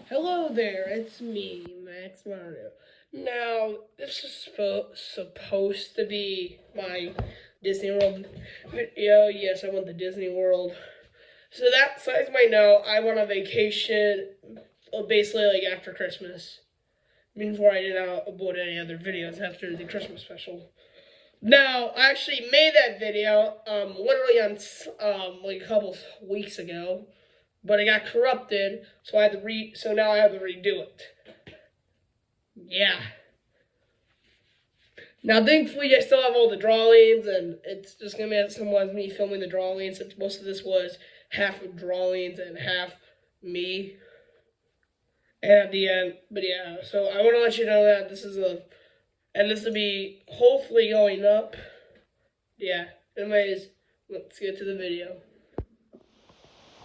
Hello there, it's me, Max Mario. Now, this is supposed to be my Disney World video. Yes, I went to Disney World. So that, so as you might know, I went on vacation basically like after Christmas. Before I did not upload any other videos after the Christmas special. Now, I actually made that video literally on like a couple weeks ago, but it got corrupted, so so now I have to redo it. Yeah. Now, thankfully, I still have all the drawings, and it's just gonna be someone me filming the drawings, since most of this was half drawings and half me. And at the end, but yeah, so I want to let you know that this will be hopefully going up. Yeah. Anyways, let's get to the video.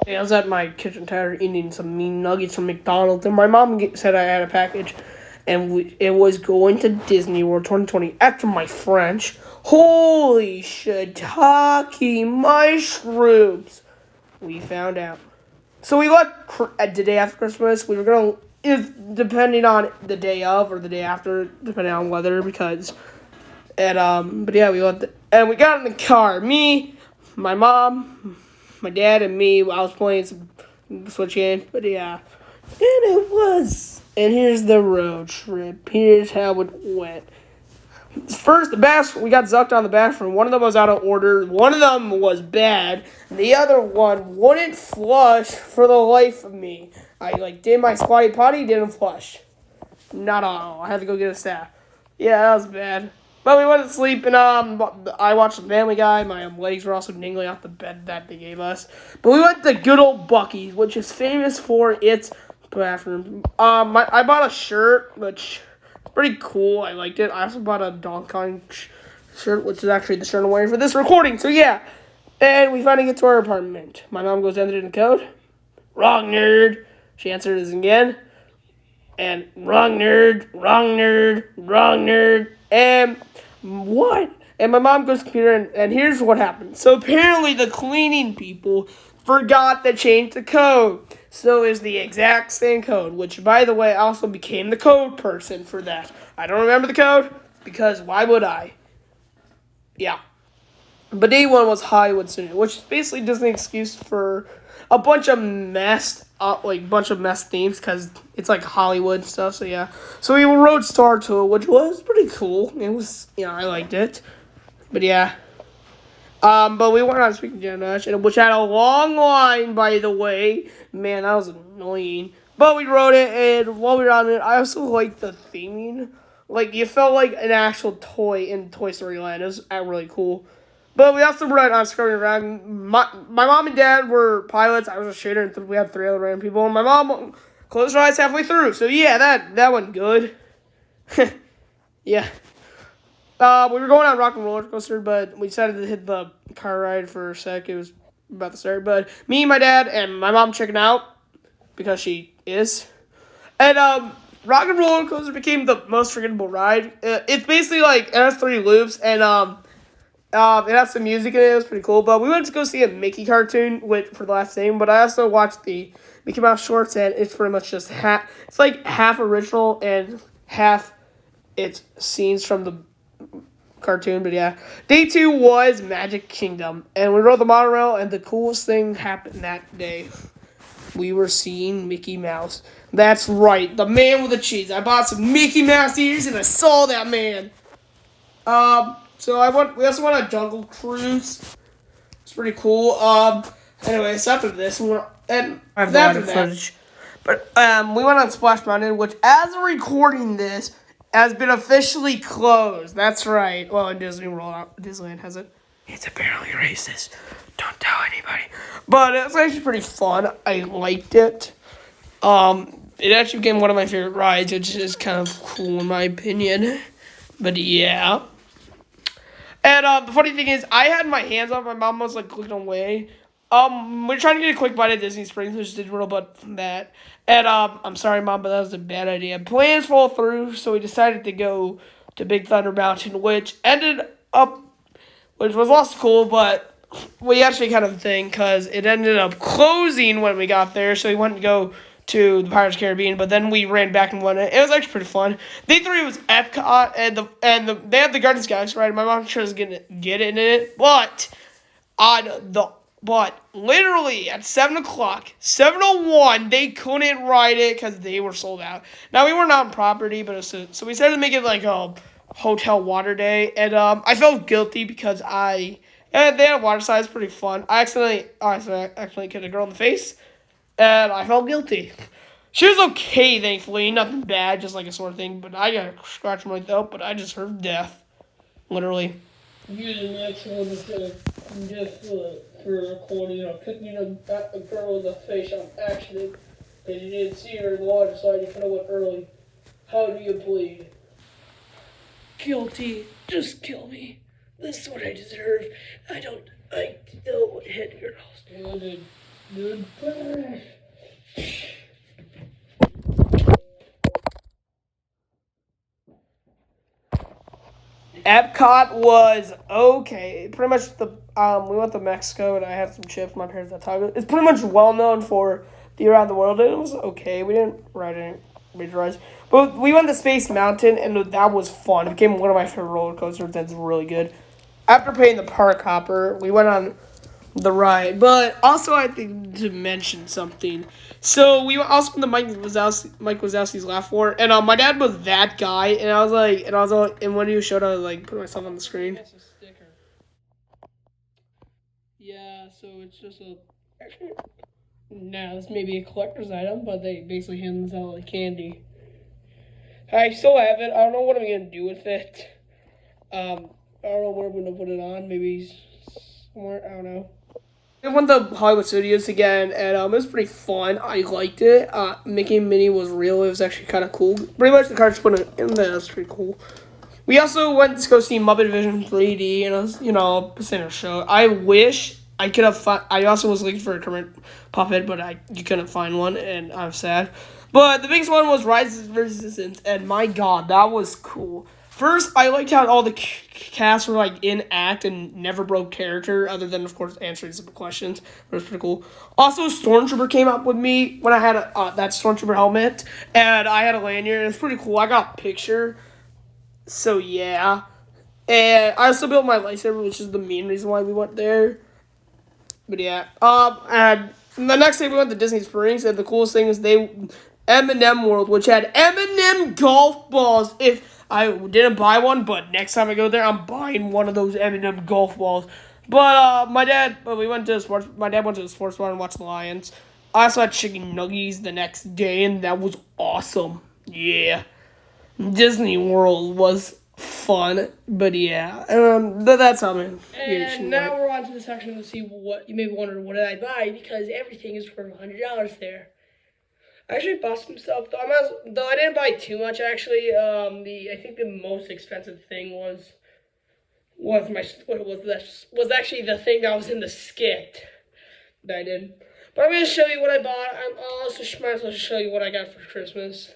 I was at my kitchen table eating some mean nuggets from McDonald's, and my mom said I had a package, and it was going to Disney World 2020. After my French, holy shiitake mushrooms, we found out. So we left the day after Christmas. We were gonna, if depending on the day of or the day after, depending on weather, because but yeah, we left, and we got in the car. Me, my mom, my dad, and me. I was playing some Switch games, but yeah, and it was. And here's the road trip. Here's how it went. First, we got zucked on the bathroom. One of them was out of order. One of them was bad. The other one wouldn't flush for the life of me. I did my squatty potty, didn't flush. Not at all. I had to go get a staff. Yeah, that was bad. But we went to sleep, and I watched Family Guy. My legs were also dingling off the bed that they gave us. But we went to good old Buc-ee's, which is famous for its bathroom. I bought a shirt, which is pretty cool. I liked it. I also bought a Donkey Kong shirt, which is actually the shirt I'm wearing for this recording. So yeah, and we finally get to our apartment. My mom goes enter in the code. Wrong nerd. She answers again. And wrong nerd, wrong nerd, wrong nerd, and what? And my mom goes to the computer, and here's what happened. So apparently the cleaning people forgot to change the code. So it's the exact same code, which, by the way, I also became the code person for that. I don't remember the code, because why would I? Yeah. But day one was Hollywood Studio, which is basically just an excuse for a bunch of messed themes, because it's like Hollywood stuff. So yeah, so we rode Star Tour, which was pretty cool. It was, I liked it. But yeah, but we went on Speaking Generation, which had a long line, by the way. Man, that was annoying. But we rode it, and while we were on it, I also liked the theming. Like, you felt like an actual toy in Toy Story Land. It was really cool. But we also rode on Scrubbing Around. My mom and dad were pilots. I was a shooter, and we had 3 other random people. And my mom closed her eyes halfway through. So yeah, that went good. Yeah. We were going on Rock and Roller Coaster, but we decided to hit the car ride for a sec. It was about to start. But me, my dad, and my mom checking out, because she is. And Rock and Roller Coaster became the most forgettable ride. It's basically like, it has 3 loops, and it has some music in it. It was pretty cool. But we went to go see a Mickey cartoon for the last name. But I also watched the Mickey Mouse shorts, and it's pretty much just it's like half original and half it's scenes from the cartoon. But yeah, day 2 was Magic Kingdom, and we rode the monorail, and the coolest thing happened that day. We were seeing Mickey Mouse. That's right, the man with the cheese. I bought some Mickey Mouse ears, and I saw that man. So we also went on a Jungle Cruise. It's pretty cool. Anyway, so after this, we went on Splash Mountain, which, as of recording this, has been officially closed. That's right. Well, in Disneyland has it. It's apparently racist. Don't tell anybody. But it's actually pretty fun. I liked it. It actually became one of my favorite rides, which is kind of cool in my opinion. But yeah. And the funny thing is, I had my hands on. My mom was clicking away. We're trying to get a quick bite at Disney Springs, which did real bad from that. And I'm sorry, Mom, but that was a bad idea. Plans fall through, so we decided to go to Big Thunder Mountain, which was also cool, but we actually kind of think, because it ended up closing when we got there, so we went to go to the Pirates of the Caribbean, but then we ran back and won it. It was actually pretty fun. Day 3 was Epcot, and they had the Gardens Galaxy ride. My mom tries to get in it, but literally at 7 o'clock, 7:01, they couldn't ride it because they were sold out. Now we weren't on property, but so we decided to make it like a hotel water day, and I felt guilty because they had a water slide. It's pretty fun. I accidentally hit a girl in the face, and I felt guilty. She was okay, thankfully, nothing bad, just like a sore thing. But I got a scratch on my throat, but I deserved death, literally. You're the next one just for recording, kicking a girl in the face on accident because you didn't see her in the water slide. You kind of went early. How do you plead? Guilty. Just kill me. This is what I deserve. I don't hit girls. Good. Epcot was okay. Pretty much we went to Mexico and I had some chips. My parents had tacos. It's pretty much well known for the around the world, and it was okay. We didn't ride any major rides, but we went to Space Mountain and that was fun. It became one of my favorite roller coasters. That's really good. After paying the park hopper, we went on the ride. But also, I think to mention something. So we also went to Mike Wazowski's Laugh War, and my dad was that guy, and I was like, and when he showed, I was like, put myself on the screen. That's a sticker. Yeah, so it's just now this may be a collector's item, but they basically hand this out like candy. I still have it. I don't know what I'm gonna do with it. I don't know where I'm gonna put it on. Maybe somewhere. I don't know. I went to Hollywood Studios again, and it was pretty fun. I liked it. Mickey and Minnie was real. It was actually kind of cool. Pretty much the cards put in there. That's pretty cool. We also went to go see Muppet Vision 3D, and it was, a center show. I wish I could have I also was looking for a current puppet, but you couldn't find one, and I'm sad. But the biggest one was Rise of Resistance, and my God, that was cool. First, I liked how all the cast were like in act and never broke character, other than of course answering some questions. It was pretty cool. Also, Stormtrooper came up with me when I had that Stormtrooper helmet, and I had a lanyard. It was pretty cool. I got a picture. So yeah, and I also built my lightsaber, which is the main reason why we went there. But yeah, and the next day we went to Disney Springs, and the coolest thing is M&M World, which had M&M golf balls. If I didn't buy one, but next time I go there, I'm buying one of those M&M golf balls. But my dad went to the sports bar and watched the Lions. I also had chicken nuggies the next day, and that was awesome. Yeah. Disney World was fun, but yeah, that's how I'm. And now we're on to the section to see what you may be wondering, what did I buy? Because everything is for $100 there. I actually bought some stuff though. I didn't buy too much actually. I think the most expensive thing was actually the thing that was in the skit that I did. But I'm gonna show you what I bought. I'll also might as well show you what I got for Christmas.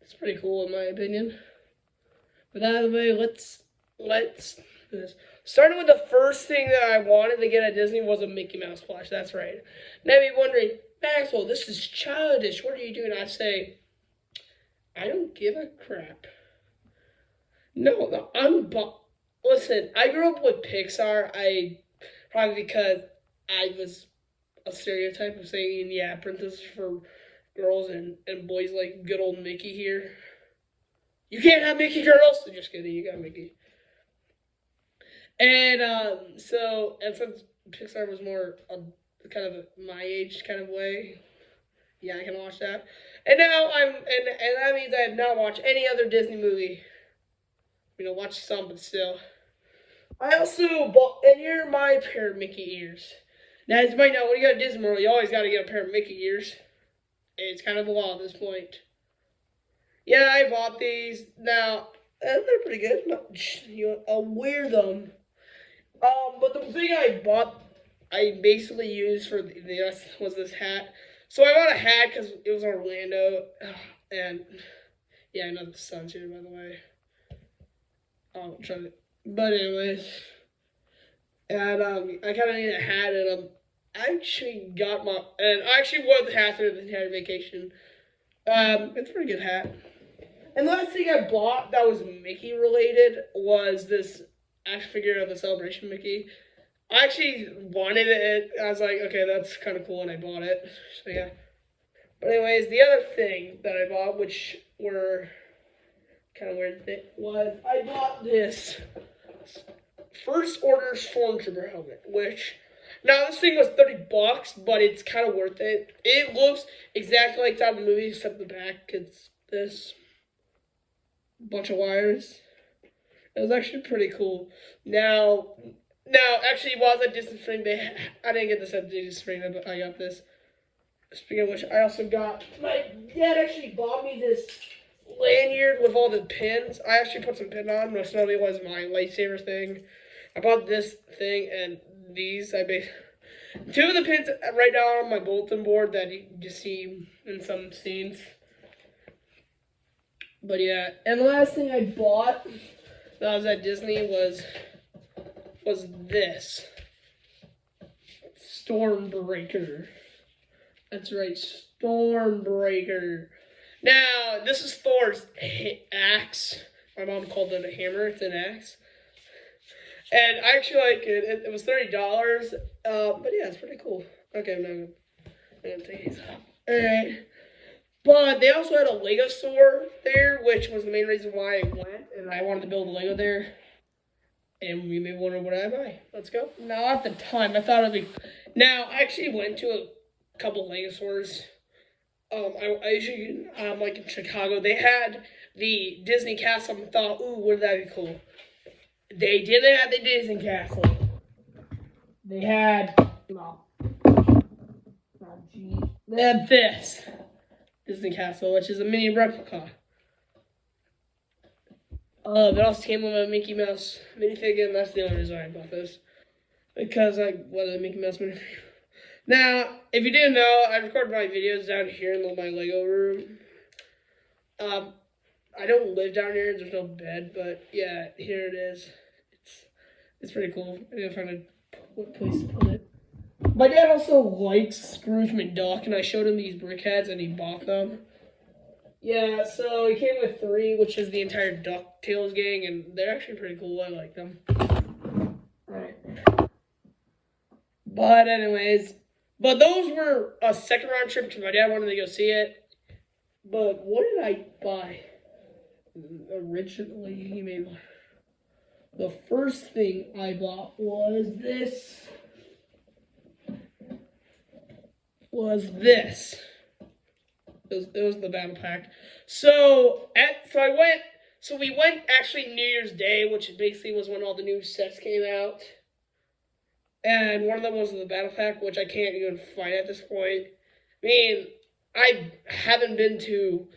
It's pretty cool in my opinion. But out of the way, let's do this. Starting with the first thing that I wanted to get at Disney was a Mickey Mouse plush. That's right. Now you're wondering, Maxwell, this is childish. What are you doing? I say, I don't give a crap. No, listen, I grew up with Pixar. Probably because I was a stereotype of saying, yeah, princess for girls and boys like good old Mickey here. You can't have Mickey girls. Just kidding, you got Mickey. And since Pixar was more kind of my age kind of way, yeah, I can watch that. And now and that means I have not watched any other Disney movie. Watch some, but still. I also bought, and here are my pair of Mickey ears. Now, as you might know, when you go to Disney World, you always got to get a pair of Mickey ears. It's kind of the law at this point. Yeah, I bought these. Now, they're pretty good. I'll wear them. But the thing I bought, I basically used for was this hat. So I bought a hat because it was Orlando. And, yeah, I know the sun's here, by the way. But anyways. And, I kind of need a hat, and I actually got my, and I actually wore the hat through the entire vacation. It's a pretty good hat. And the last thing I bought that was Mickey related was this action figure of the Celebration Mickey. I actually wanted it. I was like, okay, that's kind of cool, and I bought it. So yeah. But anyways, the other thing that I bought, which were kind of weird, was I bought this First Order Stormtrooper helmet, which now this thing was $30, but it's kind of worth it. It looks exactly like it's out of the movie, except the back. It's this bunch of wires. It was actually pretty cool. Now, actually, while I was at Disney Spring, I didn't get this at Disney Spring, but I got this. Speaking of which, I also got, my dad actually bought me this lanyard with all the pins. I actually put some pin on, most notably was my lightsaber thing. I bought this thing and these. Two of the pins right now on my bulletin board that you just see in some scenes. But yeah, and the last thing I bought when I was at Disney was this Stormbreaker. That's right, Stormbreaker. Now, this is Thor's axe. My mom called it a hammer. It's an axe. And I actually like it. It was $30. But yeah, it's pretty cool. Okay, I'm gonna take these off. Alright. But they also had a Lego store there, which was the main reason why I went. And I wanted to build a Lego there. And you may wonder what I buy. Let's go. Now, at the time, I thought it'd be... Now, I actually went to a couple Lego stores. I usually, like in Chicago, they had the Disney Castle. I thought, ooh, wouldn't that be cool? They didn't have the Disney Castle. They had, they had this Disney Castle, which is a mini replica. It also came with a Mickey Mouse minifigure, and that's the only reason I bought this. Because I wanted a Mickey Mouse minifigure. Now, if you didn't know, I record my videos down here in my Lego room. I don't live down here, there's no bed, but yeah, here it is. It's pretty cool. I gotta find what place to put it. My dad also likes Scrooge McDuck, and I showed him these brickheads, and he bought them. Yeah, so he came with 3, which is the entire DuckTales gang, and they're actually pretty cool. I like them. Alright. But anyways, but those were a second round trip because my dad wanted to go see it. But what did I buy? Originally, he made one. The first thing I bought was this. It was the battle pack. So we went actually New Year's Day, which basically was when all the new sets came out. And one of them was the battle pack, which I can't even find at this point. I mean, I haven't been to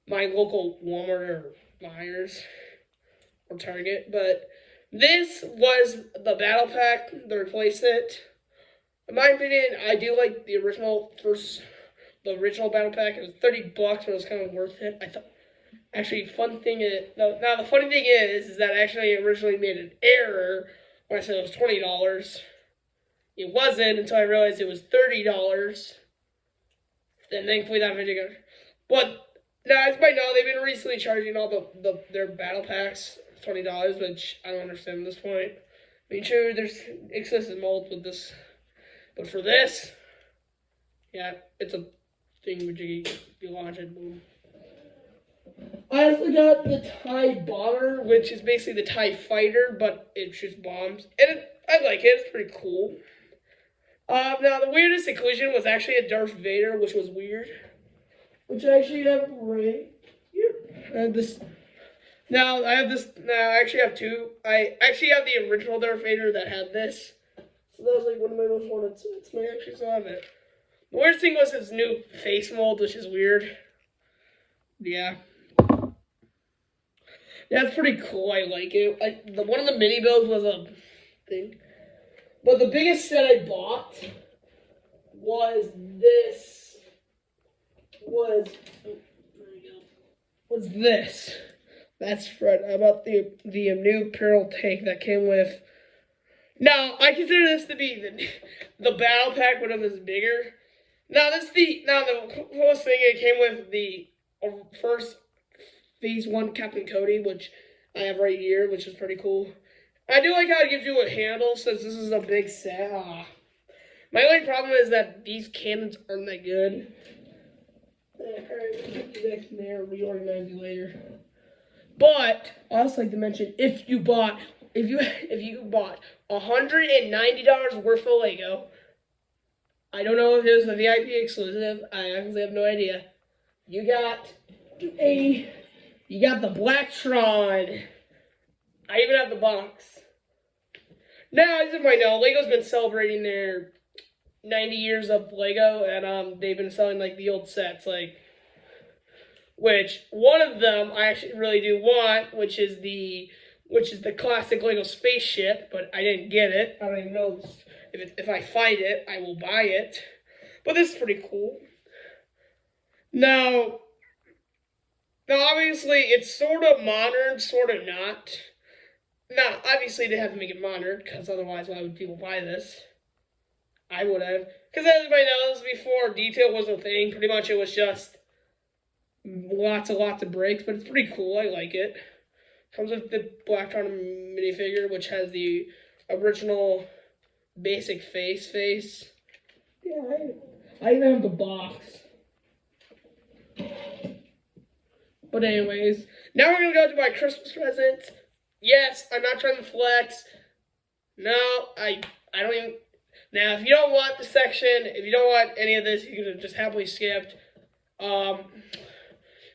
my local Walmart or Myers or Target, but this was the battle pack that replaced it. In my opinion, I do like the original battle pack. It was $30, but it was kind of worth it. I thought. Actually, the funny thing is that I actually originally made an error when I said it was $20. It wasn't until I realized it was $30. And thankfully that video got... But now, as by now, they've been recently charging all their battle packs $20, which I don't understand at this point. I mean, sure, there's excessive molds with this. But for this, yeah, it's a thing which you launch it, boom. I also got the TIE Bomber, which is basically the TIE Fighter, but it shoots bombs. And I like it, it's pretty cool. Now, the weirdest inclusion was actually a Darth Vader, which was weird. Which I actually have right here. I have this. Now, I actually have 2. I actually have the original Darth Vader that had this. So that was like one of my most wanted sets, and I actually still have it. The weirdest thing was his new face mold, which is weird. Yeah. Yeah, it's pretty cool. I like it. One of the mini builds was a thing. But the biggest set I bought was this. Was this. That's right. I bought the new Imperial tank that came with Now, I consider this to be the battle pack, but it was bigger. Now, the coolest thing, it came with the first Phase 1 Captain Cody, which I have right here, which is pretty cool. I do like how it gives you a handle, since this is a big set. My only problem is that these cannons aren't that good. Alright, put next in there, reorganize you later. But I also like to mention, if you bought $190 worth of Lego, I don't know if it was a VIP exclusive. I actually have no idea. You got the Blacktron. I even have the box. Now, as you might know, Lego's been celebrating their 90 years of Lego, and they've been selling like the old sets, which one of them I actually really do want, which is the classic Lego spaceship, but I didn't get it. I don't even know if I find it, I will buy it. But this is pretty cool. Now obviously it's sort of modern, sort of not. Now, obviously they have to make it modern, because otherwise why would people buy this? I would have. Because as everybody knows, before detail was a thing, pretty much it was just lots of breaks, but it's pretty cool. I like it. Comes with the Blacktron minifigure, which has the original basic face. Yeah, I even have the box. But anyways, now we're going to go to my Christmas presents. Yes, I'm not trying to flex. No, I don't even... Now, if you don't want the section, if you don't want any of this, you could have just happily skipped. But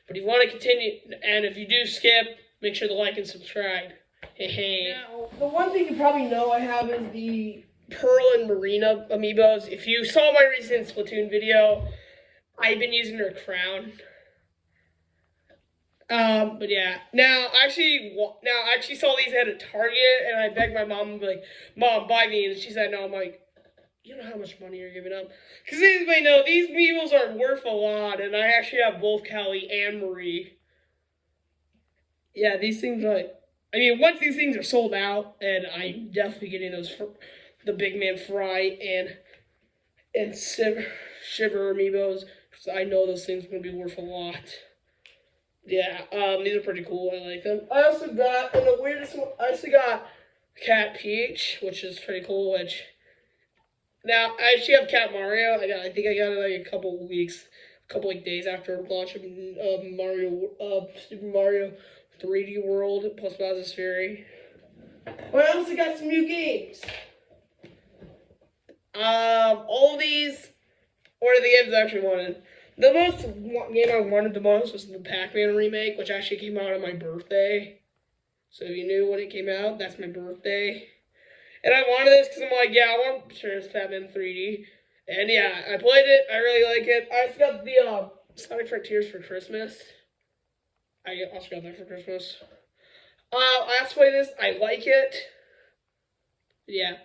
if you want to continue, and if you do skip, make sure to like and subscribe. Hey. Now, the one thing you probably know I have is the Pearl and Marina amiibos. If you saw my recent Splatoon video, I've been using their crown. But yeah. Now, I actually saw these at a Target, and I begged my mom, Mom, buy me, and she said no. I'm like, you know how much money you're giving up? Because as anybody know, these amiibos are worth a lot, and I actually have both Callie and Marie. Yeah, these things once these things are sold out, and I'm definitely getting those the Big Man Fry and Shiver amiibos, because I know those things are going to be worth a lot. Yeah, these are pretty cool. I like them. I also got, and the weirdest one, I also got Cat Peach, which is pretty cool, now, I actually have Cat Mario. I think I got it like a couple days after launch of Super Mario 3D World plus Bowser's Fury. But I also got some new games. All these were the games I actually wanted. The game I wanted the most was the Pac-Man remake, which actually came out on my birthday. So if you knew when it came out, that's my birthday. And I wanted this because I'm like, yeah, I want Pac-Man 3D. And yeah, I played it. I really like it. I also got the Sonic Frontiers for Christmas. I also got that for Christmas. I also played this. I like it. Yeah.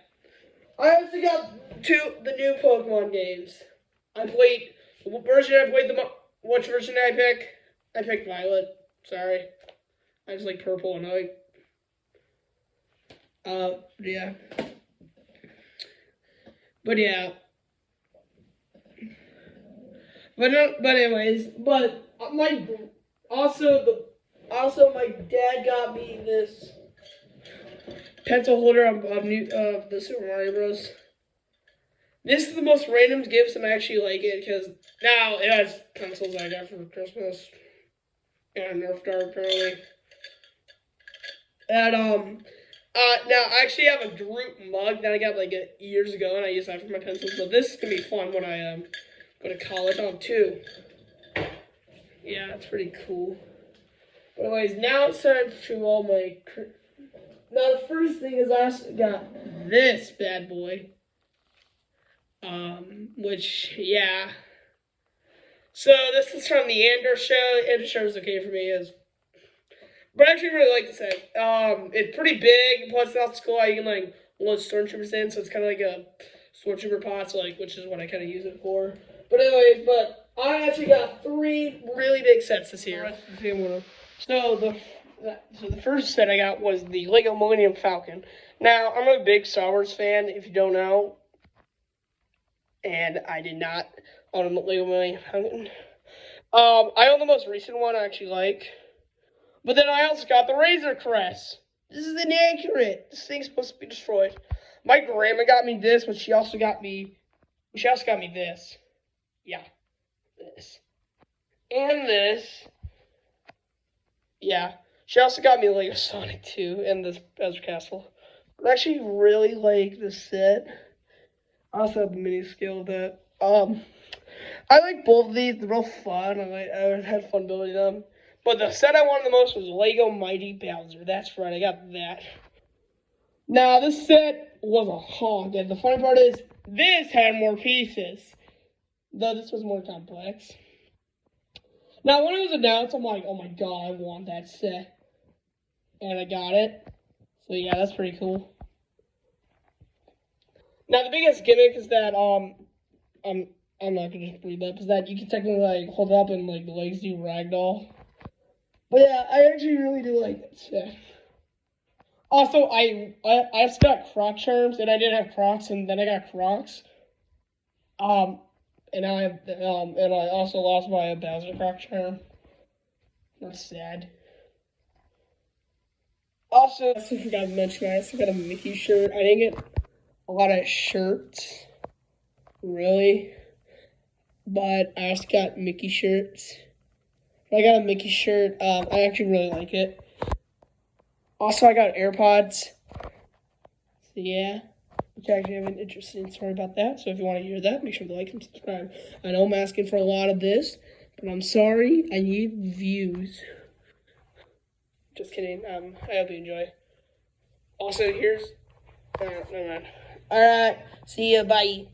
I also got the new Pokemon games. Which version did I pick? I picked Violet. Sorry. I just like purple and white. Yeah. But yeah. But anyways, my dad got me this pencil holder of the Super Mario Bros. This is the most random gifts, and I actually like it because now it has pencils I got for Christmas and a Nerf dart apparently. And now I actually have a Droop mug that I got years ago, and I use that for my pencils. So this is gonna be fun when I go to college. I have two. Yeah, that's pretty cool. But anyways, now it's time to all my. Now the first thing is I also got this bad boy. Which yeah. So this is from the Andor show. Andor show is okay for me but I actually really like this set. It's pretty big, plus it's cool how you can load stormtroopers in, so it's kind of like a stormtrooper pots, which is what I kind of use it for. But anyways, I actually got 3 really big sets this year. So So the first set I got was the Lego Millennium Falcon. Now, I'm a big Star Wars fan, if you don't know. And I did not own a Lego Millennium Falcon. I own the most recent one I actually like. But then I also got the Razor Crest. This is inaccurate. This thing's supposed to be destroyed. My grandma got me this, but she also got me this. Yeah. This. And this. Yeah. She also got me Lego Sonic 2 and this Bowser Castle. I actually really like this set. I also have the mini scale of that. I like both of these. They're both fun. I had fun building them. But the set I wanted the most was Lego Mighty Bowser. That's right, I got that. Now, this set was a hog, and the funny part is, this had more pieces. Though this was more complex. Now, when it was announced, I'm like, oh my god, I want that set. And I got it. So yeah, that's pretty cool. Now, the biggest gimmick is that, I'm not gonna just read that, is that you can technically, like, hold it up and, like, the legs do ragdoll. But yeah, I actually really do like that set. Also, I just got Croc charms, and I didn't have Crocs, and then I got Crocs. And and I also lost my Bowser Croc charm. That's sad. Also, I forgot to mention, I also got a Mickey shirt. I didn't get a lot of shirts, really, but I also got Mickey shirts. I got a Mickey shirt. I actually really like it. Also, I got AirPods. So yeah, which I actually have an interesting story about that. So if you want to hear that, make sure to like and subscribe. I know I'm asking for a lot of this, but I'm sorry. I need views. Just kidding. I hope you enjoy. Also, here's. Never mind. All right. See ya. Bye.